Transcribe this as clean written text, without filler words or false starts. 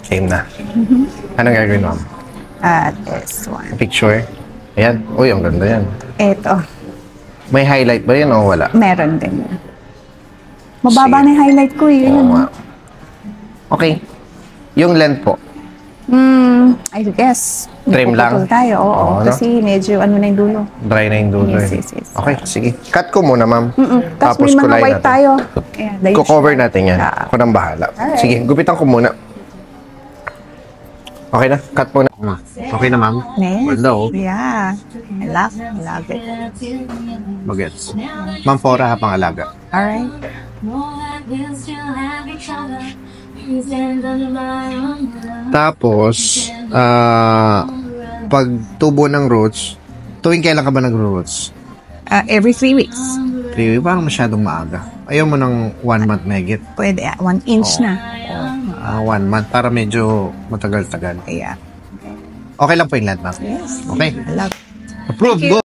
Same na. Anong gagawin, ma'am? This one. Picture. Ayan. Uy, ang ganda yan. Ito. May highlight ba yan o wala? Meron din. Mababa na yung highlight ko eh. Oo nga. Okay. Yung length po. I guess. Trim lang? Puputol tayo. Oo. Oo, no? Kasi medyo ano na yung dulo. Dry na yung dulo. Yes, eh. yes. Okay, sige. Cut ko muna, ma'am. Tapos may mga kulayin white natin. tayo. Ayan, dahil Ko-cover natin yan. Yeah. Ako nang bahala. Alright. Sige, gupitan ko muna. Okay na? Cut muna. Okay na, ma'am? Yes. Ganda, oh. Yeah. I love it. Bagets. Ma'am, Fora habang alaga. Alright. Tapos, pag tubo ng roots, tuwing kailan ka ba nag-roots? Every 3 weeks. 3 weeks, parang masyadong maaga. Ayaw mo ng 1 month megit. Pwede. 1 inch na. 1 month, para medyo matagal-tagal. Yeah. Okay lang po yung land, ma'am. Yes. Okay. I love it. Approve, go!